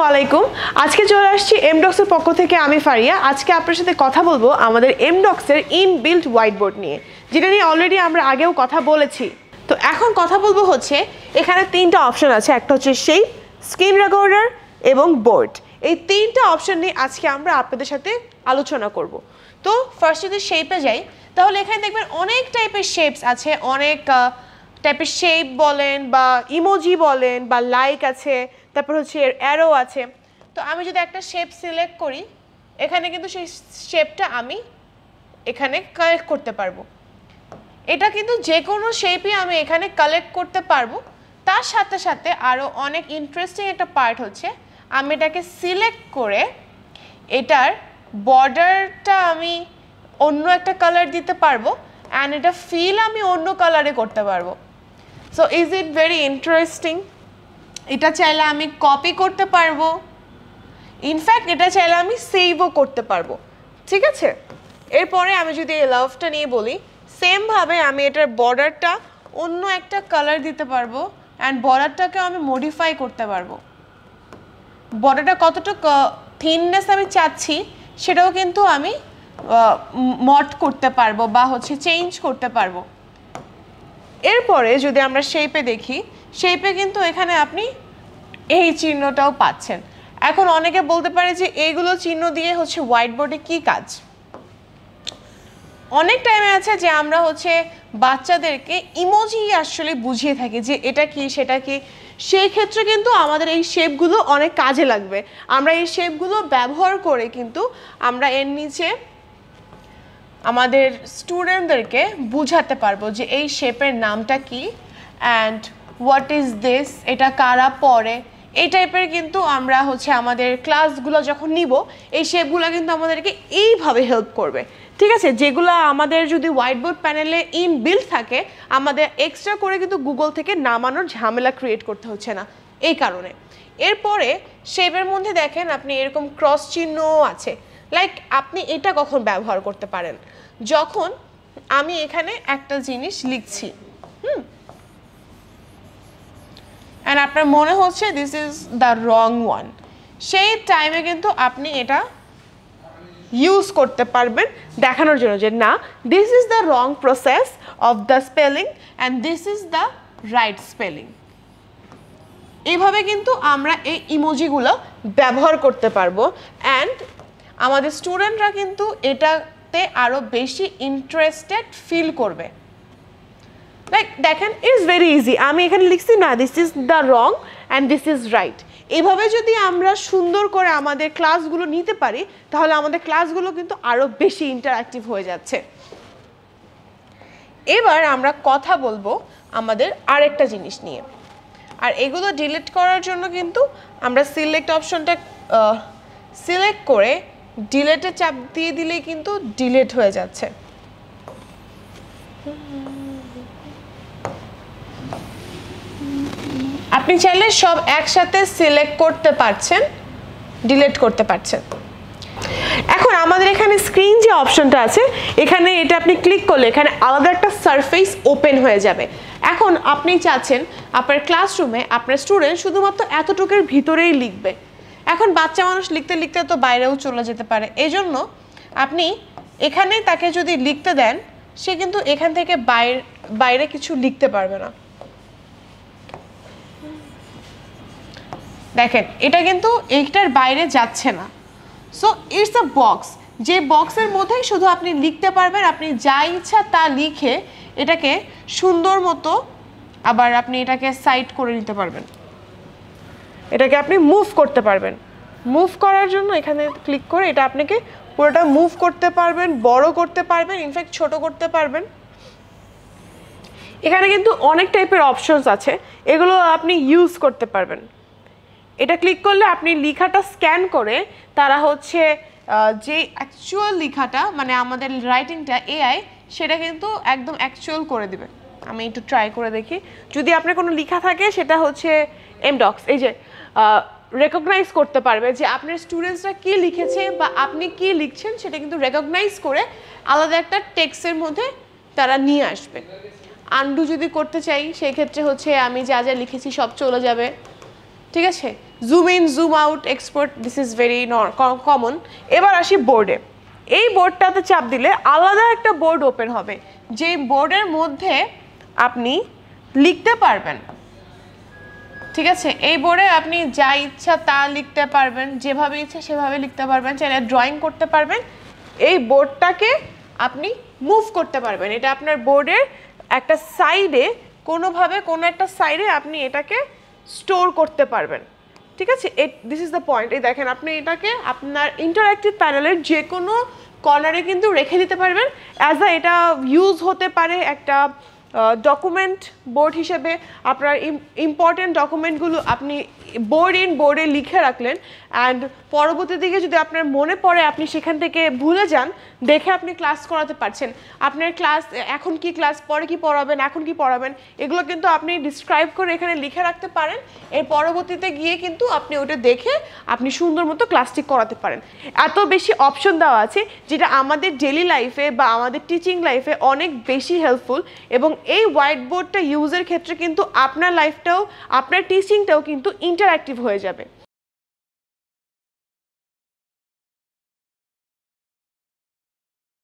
আসসালামু আলাইকুম। আজকে চলে আসছি এমডক্সের পক্ষ থেকে আমি ফারিয়া। আজকে আপনার সাথে কথা বলবো আমাদের এমডক্সের ইনবিল্ট হোয়াইট বোর্ড নিয়ে, যেটা নিয়ে অলরেডি আমরা আগেও কথা বলেছি। তো এখন কথা বলবো হচ্ছে এখানে তিনটা অপশন আছে, একটা হচ্ছে শেপ, স্ক্রিন রেকর্ডার এবং বোর্ড। এই তিনটা অপশন নিয়ে আজকে আমরা আপনাদের সাথে আলোচনা করব। তো ফার্স্ট যদি শেপে যাই, তাহলে এখানে দেখবেন অনেক টাইপের শেপস আছে, অনেক টাইপের শেপ বলেন বা ইমোজি বলেন বা লাইক আছে, তারপর হচ্ছে অ্যারো আছে। তো আমি যদি একটা শেপ সিলেক্ট করি, এখানে কিন্তু সেই শেপটা আমি এখানে কালেক্ট করতে পারবো। এটা কিন্তু যে কোনো শেপই আমি এখানে কালেক্ট করতে পারবো। তার সাথে সাথে আরও অনেক ইন্টারেস্টিং একটা পার্ট হচ্ছে, আমি এটাকে সিলেক্ট করে এটার বর্ডারটা আমি অন্য একটা কালার দিতে পারবো অ্যান্ড এটা ফিল আমি অন্য কালারে করতে পারবো। So is it very interesting. এটা চাইলে আমি কপি করতে পারবো, ইনফ্যাক্ট এটা চাইলে আমি সেভও করতে পারবো। ঠিক আছে, এরপরে আমি যদি এই লাভটা নিয়ে বলি, সেমভাবে আমি এটার বর্ডারটা অন্য একটা কালার দিতে পারবো অ্যান্ড বর্ডারটাকে আমি মডিফাই করতে পারবো। বর্ডারটা কতটুকু থিননেস আমি চাচ্ছি সেটাও কিন্তু আমি মড করতে পারবো বা হচ্ছে চেঞ্জ করতে পারবো। এরপরে যদি আমরা শেপে দেখি, শেপে কিন্তু এখানে আপনি এই চিহ্নটাও পাচ্ছেন। এখন অনেকে বলতে পারে যে এইগুলো চিহ্ন দিয়ে হচ্ছে হোয়াইট বোর্ডে কী কাজ। অনেক টাইমে আছে যে আমরা হচ্ছে বাচ্চাদেরকে ইমোজি আসলে বুঝিয়ে থাকি যে এটা কি সেটা কি, সেই ক্ষেত্রে কিন্তু আমাদের এই শেপগুলো অনেক কাজে লাগবে। আমরা এই শেপগুলো ব্যবহার করে কিন্তু আমরা এর নিচে আমাদের স্টুডেন্টদেরকে বুঝাতে পারবো যে এই শেপের নামটা কি অ্যান্ড হোয়াট ইজ দিস, এটা কারা পড়ে, এই টাইপের কিন্তু আমরা হচ্ছে আমাদের ক্লাসগুলো যখন নিব এই শেপগুলো কিন্তু আমাদেরকে এইভাবে হেল্প করবে। ঠিক আছে, যেগুলো আমাদের যদি হোয়াইট বোর্ড প্যানেলে ইনবিল্ট থাকে, আমাদের এক্সট্রা করে কিন্তু গুগল থেকে নামানোর ঝামেলা ক্রিয়েট করতে হচ্ছে না এই কারণে। এরপরে শেপের মধ্যে দেখেন আপনি এরকম ক্রস চিহ্নও আছে। লাইক আপনি এটা কখন ব্যবহার করতে পারেন, যখন আমি এখানে একটা জিনিস লিখছি অ্যান্ড আপনার মনে হচ্ছে this is the wrong one, সেই টাইমে কিন্তু আপনি এটা ইউজ করতে পারবেন দেখানোর জন্য যে না, this is the wrong process of the spelling and this is the right spelling. এইভাবে কিন্তু আমরা এই ইমোজিগুলো ব্যবহার করতে পারবো অ্যান্ড আমাদের স্টুডেন্টরা কিন্তু এটাতে আরও বেশি ইন্টারেস্টেড ফিল করবে। লাইক দেখেন, ইটস ভেরি ইজি। আমি এখানে লিখছি না this is the wrong and this is right. এভাবে যদি আমরা সুন্দর করে আমাদের ক্লাসগুলো নিতে পারি, তাহলে আমাদের ক্লাসগুলো কিন্তু আরও বেশি ইন্টারঅ্যাক্টিভ হয়ে যাচ্ছে। এবার আমরা কথা বলবো আমাদের আরেকটা জিনিস নিয়ে, আর এগুলো ডিলিট করার জন্য কিন্তু আমরা সিলেক্ট অপশনটা সিলেক্ট করে ডিলেটে চাপ দিয়ে দিলেই কিন্তু ডিলিট হয়ে যাচ্ছে। আপনি চাইলে সব একসাথে সিলেক্ট করতে পারছেন, ডিলিট করতে পারছেন। এখন আমাদের এখানে স্ক্রিন যে অপশনটা আছে, এখানে এটা আপনি ক্লিক করলে এখানে আলাদা একটা সারফেস ওপেন হয়ে যাবে। এখন আপনি চাচ্ছেন আপনার ক্লাসরুমে আপনার স্টুডেন্ট শুধুমাত্র এতটুকুর ভিতরেই লিখবে। এখন বাচ্চা মানুষ লিখতে লিখতে তো বাইরেও চলে যেতে পারে, এই জন্য আপনি এখানে তাকে যদি লিখতে দেন, সে কিন্তু এখান থেকে বাইরে কিছু লিখতে পারবে না। দেখেন, এটা কিন্তু এইটার বাইরে যাচ্ছে না। সো ইটস আ বক্স, যে বক্সের মধ্যেই শুধু আপনি লিখতে পারবেন। আপনি যা ইচ্ছা তা লিখে এটাকে সুন্দর মতো আবার আপনি এটাকে সাইড করে নিতে পারবেন, এটাকে আপনি মুভ করতে পারবেন। মুভ করার জন্য এখানে ক্লিক করে এটা আপনাকে পুরোটা মুভ করতে পারবেন, বড় করতে পারবেন, ইনফ্যাক্ট ছোট করতে পারবেন। এখানে কিন্তু অনেক টাইপের অপশনস আছে, এগুলো আপনি ইউজ করতে পারবেন। এটা ক্লিক করলে আপনি লেখাটা স্ক্যান করে তারা হচ্ছে যে অ্যাকচুয়াল লেখাটা মানে আমাদের রাইটিংটা এআই সেটা কিন্তু একদম অ্যাকচুয়াল করে দিবে। আমি একটু ট্রাই করে দেখি, যদি আপনার কোনো লেখা থাকে সেটা হচ্ছে এমডক্স এই যে রেকগনাইজ করতে পারবে যে আপনার স্টুডেন্টসরা কী লিখেছে বা আপনি কী লিখছেন, সেটা কিন্তু রেকগনাইজ করে আলাদা একটা টেক্সটের মধ্যে তারা নিয়ে আসবে। আন্ডু যদি করতে চাই, সেই ক্ষেত্রে হচ্ছে আমি যা যা লিখেছি সব চলে যাবে। ঠিক আছে, zoom in zoom out export, this is very common. এবার আসি বোর্ডে। এই বোর্ডটাতে চাপ দিলে আলাদা একটা বোর্ড ওপেন হবে, যে বোর্ডের মধ্যে আপনি লিখতে পারবেন। ঠিক আছে, এই বোর্ডে আপনি যা ইচ্ছা তা লিখতে পারবেন, যেভাবে ইচ্ছা সেভাবে লিখতে পারবেন, চাইলে ড্রয়িং করতে পারবেন। এই বোর্ডটাকে আপনি মুভ করতে পারবেন, এটা আপনার বোর্ডের একটা সাইডে, কোনোভাবে কোনো একটা সাইডে আপনি এটাকে স্টোর করতে পারবেন। ঠিক আছে, দিস ইজ দ্য পয়েন্ট। এই দেখেন, আপনি এটাকে আপনার ইন্টারঅ্যাক্টিভ প্যানেলের যে কোনো কর্নারে কিন্তু রেখে দিতে পারবেন। এটা ইউজ হতে পারে একটা ডকুমেন্ট বোর্ড হিসেবে। আপনার ইম্পর্টেন্ট ডকুমেন্টগুলো আপনি বোর্ডে লিখে রাখলেন, অ্যান্ড পরবর্তী দিকে যদি আপনার মনে পড়ে আপনি সেখান থেকে ভুলে যান, দেখে আপনি ক্লাস করাতে পারছেন। আপনার ক্লাস এখন কি ক্লাস, পরে কি পড়াবেন, এখন কি পড়াবেন, এগুলো কিন্তু আপনি ডিসক্রাইব করে এখানে লিখে রাখতে পারেন। এর পরবর্তীতে গিয়ে কিন্তু আপনি ওটা দেখে আপনি সুন্দর মতো ক্লাসটি করাতে পারেন। এত বেশি অপশন দেওয়া আছে, যেটা আমাদের ডেলি লাইফে বা আমাদের টিচিং লাইফে অনেক বেশি হেল্পফুল। এবং এই হোয়াইট বোর্ডটা ইউজের ক্ষেত্রে কিন্তু আপনার লাইফটাও, আপনার টিচিংটাও কিন্তু ইন্টারঅ্যাক্টিভ হয়ে যাবে।